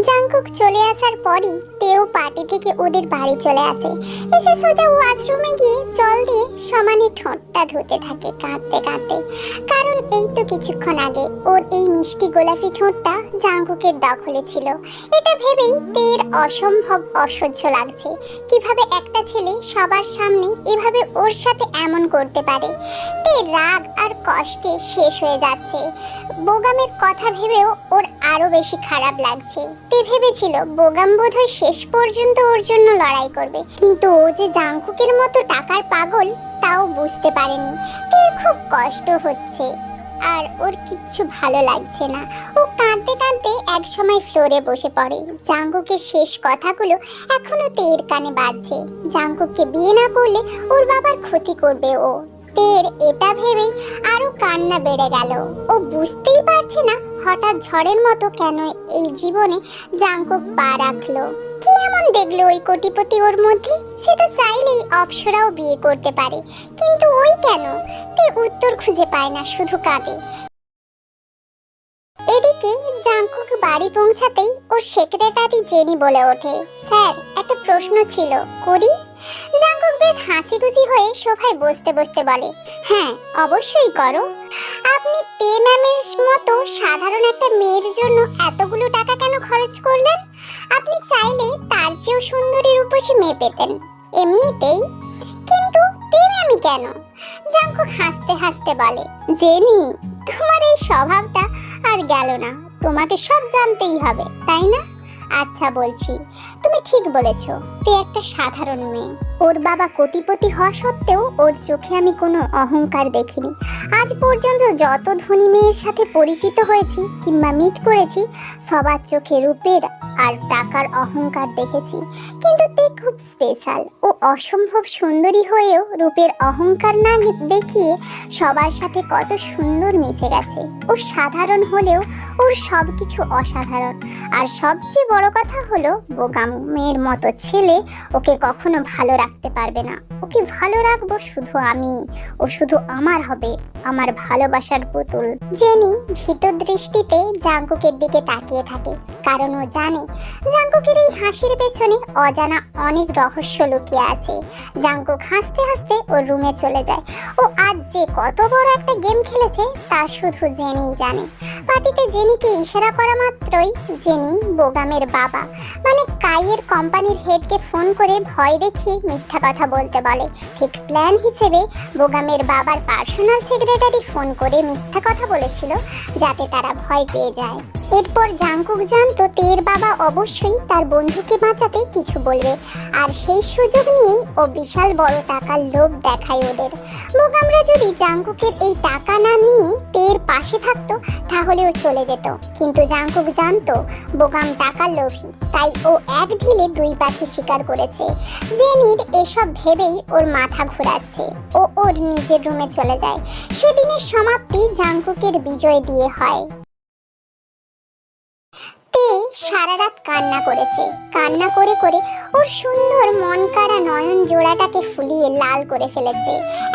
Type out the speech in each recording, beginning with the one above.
Jungkook চলে আসার পরই তেও পার্টি থেকে ওদের বাড়ি চলে আসে। এসে সোজা ওয়াশরুমে গিয়ে জল দিয়ে সমানে ঠোঁটটা ধুতে থাকে কাঁদতে কাঁদতে। কারণ এই তো কিছুক্ষণ আগে ওর এই মিষ্টি গোলাপি ঠোঁটটা জাংকুকের দখলে ছিল। এটা ভেবেই তের অসম্ভব অসহ্য লাগছে। কিভাবে একটা ছেলে সবার সামনে এভাবে ওর সাথে এমন করতে পারে। তের রাগ আর কষ্টে শেষ হয়ে যাচ্ছে। বোগামের কথা ভেবেও ওর আরো বেশি খারাপ লাগছে। তে ভেবেছিল বোগাম বোধহয় শেষ পর্যন্ত ওর জন্য লড়াই করবে, কিন্তু ও যে জাংকুকের মতো টাকার পাগল তাও বুঝতে পারেনি। তের খুব কষ্ট হচ্ছে আর ওর কিচ্ছু ভালো লাগছে না। ও কাঁদতে কাঁদতে একসময় ফ্লোরে বসে পড়ে। জাংকুকের শেষ কথাগুলো এখনো তের কানে বাজছে। জাংকুককে বিয়ে না করলে ওর বাবার ক্ষতি করবে ও। তের এটা ভেবেই আরো কান্না বেড়ে গেল। ও বুঝতেই পারছে না হঠাৎ ঝড়ের মতো কেন এই জীবনে জাংকুক পা রাখলো। কি এমন দেখলো ওই কোটিপতি ওর মধ্যে? সে তো চাইলেই অপ্সরাও বিয়ে করতে পারে, কিন্তু ওই কেন? তে উত্তর খুঁজে পায় না, শুধু কাঁদে। এদিকে জাংকুক বাড়ি পৌঁছাতেই ওর সেক্রেটারি জেনি বলে ওঠে, স্যার একটা প্রশ্ন ছিল, করি? জাংকুক বেশ হাসিখুশি হয়ে সোফায় বসতে বসতে বলে, হ্যাঁ অবশ্যই করো। আপনি তে ম্যামের মতো সাধারণ একটা মেয়ের জন্য এতগুলো টাকা কেন খরচ করলেন? আপনি চাইলে তার চেয়েও সুন্দরী রূপসী মেয়ে পেতেন এমনিতেই, কিন্তু তে ম্যামই কেন? জাংকুক হাসতে হাসতে বলে, জেনি তোমার এই স্বভাবটা আর গেল না, তোমাকে সব জানতেই হবে তাই না? আচ্ছা বলছি, তুমি ঠিক বলেছো, তে একটা সাধারণ মেয়ে। ওর বাবা কোটিপতি হওয়া সত্ত্বেও ওর চোখে আমি কোনো অহংকার দেখিনি। আজ পর্যন্ত যত ধনী মেয়ের সাথে পরিচিত হয়েছি কিংবা মিট করেছি সবার চোখে রূপের আর টাকার অহংকার দেখেছি, কিন্তু তে খুব স্পেশাল। ও অসম্ভব সুন্দরী হয়েও রূপের অহংকার না দেখিয়ে সবার সাথে কত সুন্দর মিশে গেছে। ও সাধারণ হলেও ওর সব কিছু অসাধারণ। আর সবচেয়ে বড় কথা হলো বোগাম মেয়ের মতো ছেলে ওকে কখনো ভালো রাখতে পারবে না। ওকে ভালো রাখবো শুধু আমি, ও শুধু আমার হবে, আমার ভালোবাসার পুতুল। জেনি ভীত দৃষ্টিতে জাংকুকের দিকে তাকিয়ে থাকে, কারণ ও জানে জাংকুকের এই হাসির পেছনে অজানা অনেক রহস্য লুকিয়ে আছে। জাংকুক হাসতে হাসতে ওর রুমে চলে যায়। ও আজ যে কত বড় একটা গেম খেলেছে তা শুধু জেনিই জানে। পার্টিতে জেনিকে ইশারা করা মাত্রই জেনি বোগামের বাবা মানে কাইয়ের কোম্পানির হেডকে ফোন করে ভয় দেখিয়ে মিথ্যা কথা বলতে বলে। ঠিক প্ল্যান হিসেবে বোগামের বাবার পার্সোনাল সেক্রেটারি ফোন করে মিথ্যা কথা বলেছিল যাতে তারা ভয় পেয়ে যায়। এরপর জাংকুক জানতো তের বাবা অবশ্যই তার বন্ধুকে বাঁচাতে কিছু বলবে, আর সেই সুযোগ নিয়েই ও বিশাল বড় টাকার লোভ দেখায় ওদের। বোগামরা যদি জাংকুকের এই টাকা না নিয়ে তের পাশে থাকতো তাহলে ও চলে যেত, কিন্তু জাংকুক জানতো বোগাম টাকার লোভী, তাই ও এক ঢিলে দুই পাখি শিকার করেছে। জেনির এসব ভেবেই ওর মাথা ঘোরাচ্ছে। ও ওর নিজের রুমে চলে যায়। সেদিনের সমাপ্তি জাংকুকের বিজয় দিয়ে হয়। তে সারা রাত কান্না করেছে। কান্না করে করে ওর সুন্দর মন কাড়া নয়ন জোড়াটাকে ফুলিয়ে লাল করে ফেলেছে।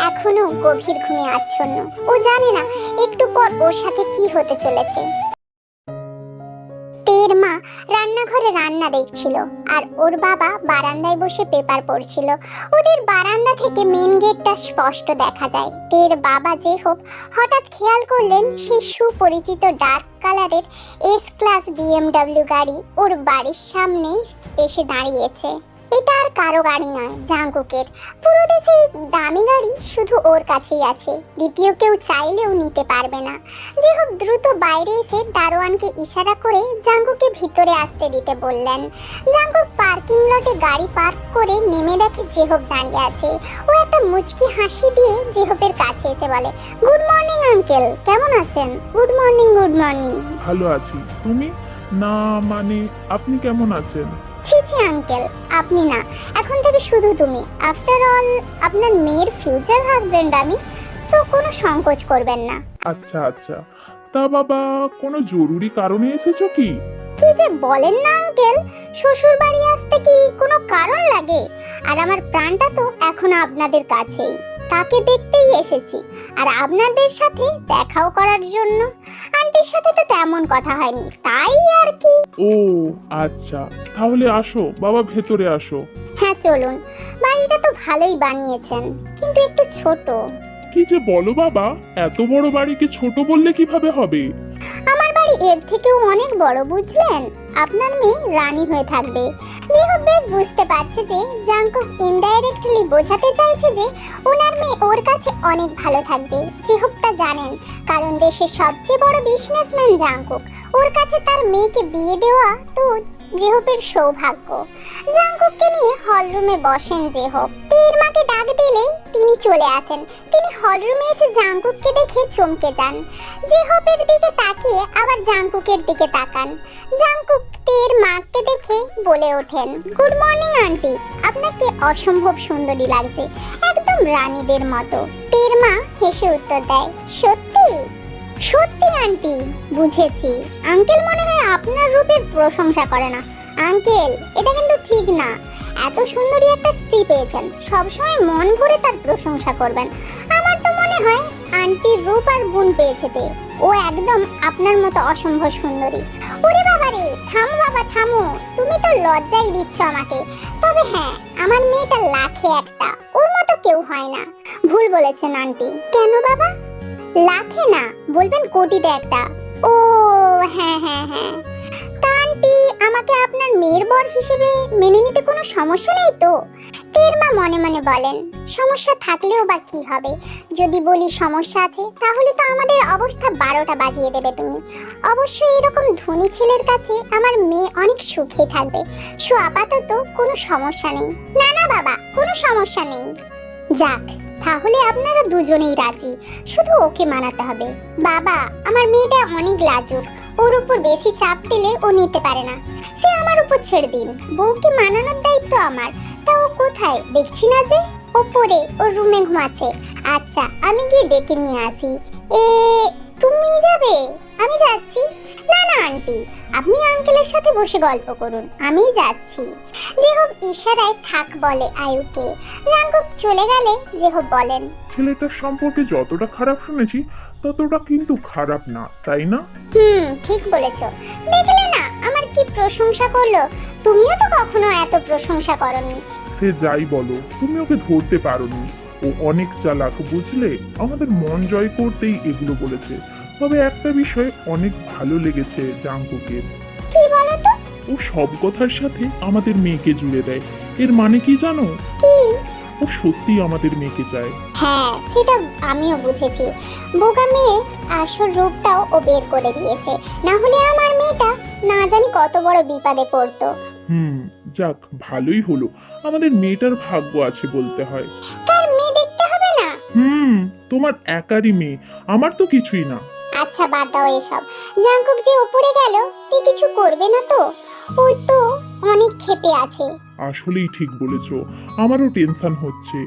এখনো গভীর ঘুমে আচ্ছন্ন। ও জানে না একটু পর ওর সাথে কি হতে চলেছে। তের মা রান্নাঘরে রান্না দেখছিল আর ওর বাবা বারান্দায় বসে পেপার পড়ছিল। ওদের বারান্দা থেকে মেন গেটটা স্পষ্ট দেখা যায়। তের বাবা যে হোক হঠাৎ খেয়াল করলেন সেই সুপরিচিত ডার্ক কালারের এস ক্লাস BMW গাড়ি ওর বাড়ির সামনে এসে দাঁড়িয়েছে। এটা আর কারো গাড়ি নয়, জাংকুকের। পুরো দেশে দামি গাড়ি শুধু ওর কাছেই আছে, দ্বিতীয় কেউ চাইলেও নিতে পারবে না। যে হোক দ্রুত বাইরে এসে দারোয়ানকে ইশারা করে জাংকুককে ভিতরে আসতে দিতে বললেন। জাংকুক পার্কিং লটে গাড়ি পার্ক করে নেমে দেখে জেহব দাঁড়িয়ে আছে। ও একটা মুচকি হাসি দিয়ে জেহবের কাছে এসে বলে, গুড মর্নিং আঙ্কেল, কেমন আছেন? Good morning. Good morning. ভালো আছি, তুমি? না মানে আপনি কেমন আছেন? ছি ছি আঙ্কেল, আপনি না, এখন থেকে শুধু তুমি। আফটার অল আপনার মেয়ের ফিউচার হাজবেন্ড আমি, সো কোনো সংকোচ করবেন না। আচ্ছা আচ্ছা, তা বাবা কোনো জরুরি কারণে এসেছো কি? কি যে বলেন না আঙ্কেল, শ্বশুর বাড়ি আসতে কি কোনো কারণ লাগে? আর আমার প্রাণটা তো এখনো আপনাদের কাছেই। তাকে দেখতেই এসেছি, আর আপনাদের সাথে দেখাও করার জন্য। আন্টির সাথে তো তেমন কথা হয়নি, তাই আর কি। ও আচ্ছা, তাহলে আসো বাবা, ভেতরে আসো। হ্যাঁ চলুন, বাড়িটা তো ভালোই বানিয়েছেন, কিন্তু একটু ছোট। কি যে বলো বাবা, এত বড় বাড়িকে ছোট বললে কিভাবে হবে? আমার বাড়ি এর থেকেও অনেক বড়, বুঝলেন? আপনার মেয়ে রানী হয়ে থাকবে। জিহুক বেশ বুঝতে পারছে যে জাংকুক ইনডাইরেক্টলি বোঝাতে চাইছে যে ওনার মেয়ে ওর কাছে অনেক ভালো থাকবে। জিহুক তা জানেন, কারণ দেশের সবচেয়ে বড় বিজনেসম্যান জাংকুক। ওর কাছে তার মেয়েকে বিয়ে দেওয়া তো জেহবের সৌভাগ্য। জাংকুককে নিয়ে হলরুমে বসেন জেহব। তের মাকে ডাক দিলে তিনি চলে আসেন। তিনি হলরুমে এসে জাংকুককে দেখে চমকে যান। জেহবের দিকে তাকিয়ে আবার জাংকুকের দিকে তাকান। জাংকুক তের মাকে দেখে বলে ওঠেন, গুড মর্নিং আন্টি, আপনাকে অসম্ভব সুন্দরী লাগছে, একদম রানীদের মতো। তের মা হেসে উত্তর দেয়, সত্যি? সত্যি আন্টি, বুঝেছি। আঙ্কেল মনে হয় আপনার রূপের প্রশংসা করে না। আঙ্কেল, এটা কিন্তু ঠিক না। এত সুন্দরী একটা স্ত্রী পেয়েছেন, সবসময় মন ভরে তার প্রশংসা করবেন। আমার তো মনে হয় আন্টির রূপ আর গুণ পেয়েছে তে। ও একদম আপনার মতো অসম্ভব সুন্দরী। ওরে বাবা রে, থামো বাবা থামো, তুমি তো লজ্জাই দিচ্ছ আমাকে। তবে হ্যাঁ, আমার মেয়েটা লাখে একটা, ওর মতো কেউ হয় না। ভুল বলেছেন আন্টি। কেন বাবা? লাখে না, বলবেন কোটিতে একটা। ও হ্যাঁ হ্যাঁ হ্যাঁ, তা আন্টি, আমাকে আপনার মেয়ের বর হিসেবে মেনে নিতে কোনো সমস্যা নেই তো? তের মা মনে মনে বলেন, সমস্যা থাকলেও বা কি হবে? যদি বলি সমস্যা আছে, তাহলে তো আমাদের অবস্থা 12টা বাজিয়ে দেবে তুমি। অবশ্যই এরকম ধনী ছেলের কাছে আমার মেয়ে অনেক সুখে থাকবে। আপাতত কোনো সমস্যা নেই। না না বাবা, কোনো সমস্যা নেই। যাক, তাহলে আপনারা দুজনেই রাজি, শুধু ওকে মানাতে হবে। বাবা, আমার মেয়েটা অনেক লাজুক, ওর উপর বেশি চাপ দিলে ও নিতে পারে না। সে আমার উপর ছেড়ে দিন, বউকে মানানোর দায়িত্ব আমার। তা ও কোথায় দেখছি না যে? ওপরে ওর রুমে ঘুমাচ্ছে। আচ্ছা, আমি গিয়ে ডেকে নিয়ে আসি। তুমি যাবে? আমি যাচ্ছি। না না আন্টি, আপনি আঙ্কেলের সাথে বসে গল্প করুন, আমি যাচ্ছি। জেহব ইশারায় থাক বলে আয়ুকে। জাংকুক চলে গেলে জেহব বলেন, ছেলেটার সম্পর্কে যতটা খারাপ শুনেছি ততটা কিন্তু খারাপ না, তাই না? ঠিক বলেছো। দেখলে না আমার কি প্রশংসা করলো? তুমিও তো কখনো এত প্রশংসা করনি। সে যাই বলো, তুমি ওকে ধরতে পারোনি। ও অনেক চালাক, বুঝলে? আমাদের মন জয় করতেই এগুলো বলেছে। তবে একটা বিষয় অনেক ভালো লেগেছে জাংকুকের। কি বলো তো? ও সব কথার সাথে আমাদের মেয়েকে জুড়ে দেয়। এর মানে কি জানো? কি? ও সত্যিই আমাদের মেয়েকে চায়। হ্যাঁ, সেটা আমিও বুঝেছি। বোকা মেয়ে আসল রূপটাও ও বের করে দিয়েছে, না হলে আমার মেয়েটা না জানি কত বড় বিপদে পড়তো। যাক, ভালোই হলো। আমাদের মেয়েটার ভাগ্য আছে বলতে হয়। তার মেয়ে দেখতে হবে না? তোমার একারই মেয়ে, আমার তো কিছুই না। আচ্ছা বাদ দাও এসব। জাংকুক যে উপরে গেল, তুই কিছু করবে না তো? ওই তো অনেক ক্ষেপে আছে। আসলেই ঠিক বলেছো, আমারও টেনশন হচ্ছে।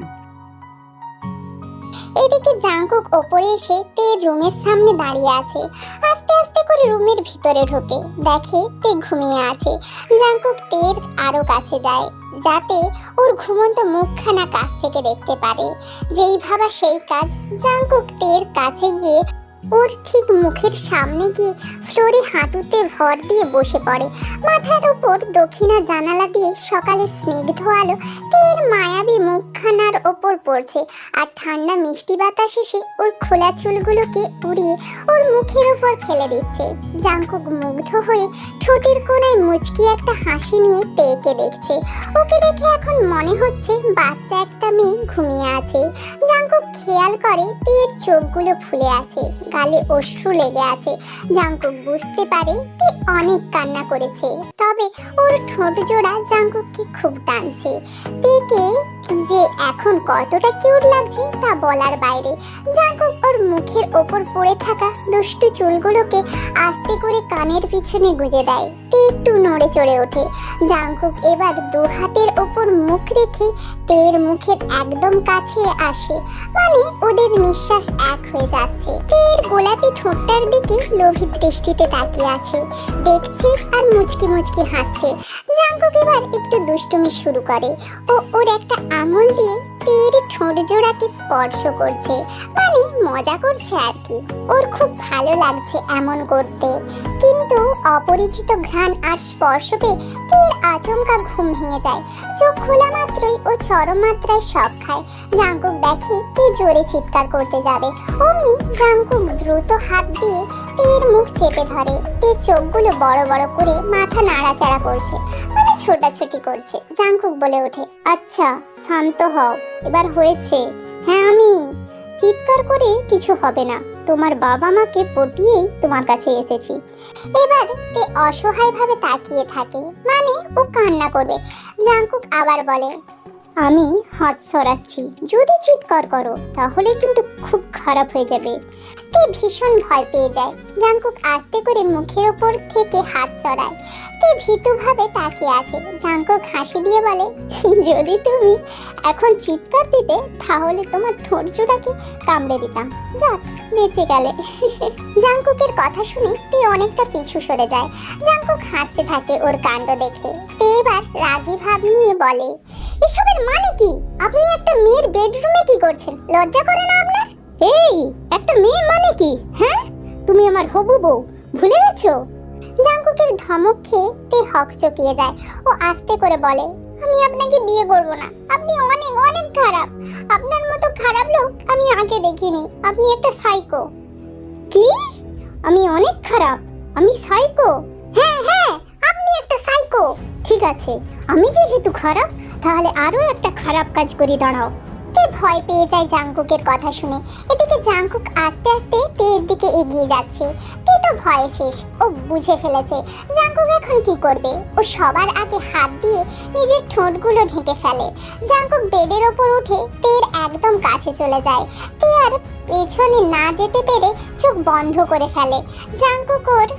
এদিকে জাংকুক ওপরে এসে তের রুমের সামনে দাঁড়িয়ে আছে। আস্তে আস্তে করে রুমের ভিতরে ঢোকে, দেখে তে ঘুমিয়ে আছে। জাংকুক তের আরো কাছে যায়, যাতে ওর ঘুমন্ত মুখখানা কাছ থেকে দেখতে পারে। যেই ভাবা সেই কাজ। জাংকুক তের কাছে গিয়ে ওর ঠিক মুখের সামনে গিয়ে ফ্লোরে হাঁটুতে ভর দিয়ে বসে পড়ে। মাথার উপর দক্ষিণা জানালা দিয়ে সকালের স্নিগ্ধ আলো তের মায়াবী মুখখানার ওপর পড়ছে, আর ঠান্ডা মিষ্টি বাতাস এসে ওর খোলা চুলগুলোকে উড়িয়ে ওর মুখের উপর ফেলে দিচ্ছে। জাংকুক মুগ্ধ হয়ে ঠোঁটের কোণায় মুচকি একটা হাসি নিয়ে তেকে দেখছে। ওকে দেখে এখন মনে হচ্ছে বাচ্চা একটা মেয়ে ঘুমিয়ে আছে। জাংকুক খেয়াল করে তের চোখগুলো ফুলে আছে, গালে অশ্রু লেগে আছে। জাংকুক বুঝতে পারে তে অনেক কান্না করেছে, তবে ওর ঠোঁট জোড়া জাংকুককে খুব টানছে। তেকে যে এখন কতটা কিউট লাগছে তা বলার বাইরে। জাংকুক ওর মুখের ওপর পড়ে থাকা দুষ্টু চুলগুলোকে আস্তে করে কানের পিছনে গুজে দেয়। তে একটু নড়ে চড়ে ওঠে। জাংকুক এবার দু হাতের ওপর মুখ রেখে তের মুখের একদম কাছে আসে, মানে ওদের নিঃশ্বাস এক হয়ে যাচ্ছে। তের গোলাপি ঠোঁটটার দিকে লোভী দৃষ্টিতে তাকিয়ে আছে, দেখছে আর মুচকি মুচকি হাসছে। জাংকুক এবার একটু দুষ্টুমি শুরু করে। ও ওর একটা আঙুল দিয়ে তীর ঠোঁট জোড়াকে স্পর্শ করছে, মানে মজা করছে আর কি। ওর খুব ভালো লাগছে এমন করতে, কিন্তু অপরিচিত ঘ্রাণ আর স্পর্শ পেয়ে তীর আচমকা ঘুম ভেঙে যায়। চোখ খোলা মাত্রই ও চরম মাত্রায় শক খায়। জাঙ্কুক দেখে তীর জোরে চিৎকার করতে যাবে, অমনি জাঙ্কুক দ্রুত হাত দিয়ে তীর মুখ চেপে ধরে। তীর চোখগুলো বড় বড় করে মাথা নাড়াচাড়া করছে, মানে ছোটাছুটি করছে। জাঙ্কুক বলে ওঠে, আচ্ছা শান্ত হও, এবার হয়েছে। হ্যাঁ, আমি চিৎকার করে কিছু হবে না, তোমার বাবা মাকে পটিয়েই তোমার কাছে এসেছি। এবার তে অসহায়ভাবে তাকিয়ে থাকে, মানে ও কান্না করবে। জাঙ্কুক আবার বলে, আমি হাত সরাচ্ছি, যদি চিৎকার করো তাহলে কিন্তু খুব খারাপ হয়ে যাবে। তে ভীষণ ভয় পেয়ে যায়। জাঙ্কুক আস্তে করে মুখের ওপর থেকে হাত সরায়। তে ভীতুভাবে তাকিয়ে আছে। জাঙ্কুক হাসি দিয়ে বলে, যদি তুমি এখন চিৎকার দিতে তাহলে তোমার ঠোঁট জোড়াকে কামড়ে দিতাম, যাক বেঁচে গেলে। জাঙ্কুকের কথা শুনে তে অনেকটা পিছু সরে যায়। জাঙ্কুক হাসতে থাকে ওর কাণ্ড দেখে। তে এবার রাগী ভাব নিয়ে বলে, এসবের মানে কি? আপনি একটা মেয়ের বেডরুমে কি করছেন? লজ্জা করে না আপনার? এই, একটা মেয়ে মানে কি? হ্যাঁ, তুমি আমার হবু বউ, ভুলে গেছো? জাঙ্কুকের ধমক খেয়ে তে হকচকিয়ে যায়। ও আস্তে করে বলে, আমি আপনাকে বিয়ে করব না, আপনি অনেক অনেক খারাপ। আপনার মতো খারাপ লোক আমি আগে দেখিনি। আপনি একটা সাইকো। কি? আমি অনেক খারাপ? আমি সাইকো? হ্যাঁ হ্যাঁ, আপনি একটা সাইকো। ঠিক আছে, আমি যেহেতু খারাপ, তাহলে আরো একটা খারাপ কাজ করে দাঁড়াও। তে ভয় পেয়ে যায় জাঙ্কুকের কথা শুনে। এদিকে জাঙ্কুক আস্তে আস্তে তের দিকে এগিয়ে যাচ্ছে। তে তো ভয়ে শেষ, ও বুঝে ফেলেছে জাঙ্কুক এখন কি করবে। ও সবার আগে হাত দিয়ে নিজের ঠোঁটগুলো ঢেকে ফেলে। জাঙ্কুক বেডের ওপর উঠে তের একদম কাছে চলে যায়। তে আর পেছনে না যেতে পেরে চোখ বন্ধ করে ফেলে। জাঙ্কুক ওর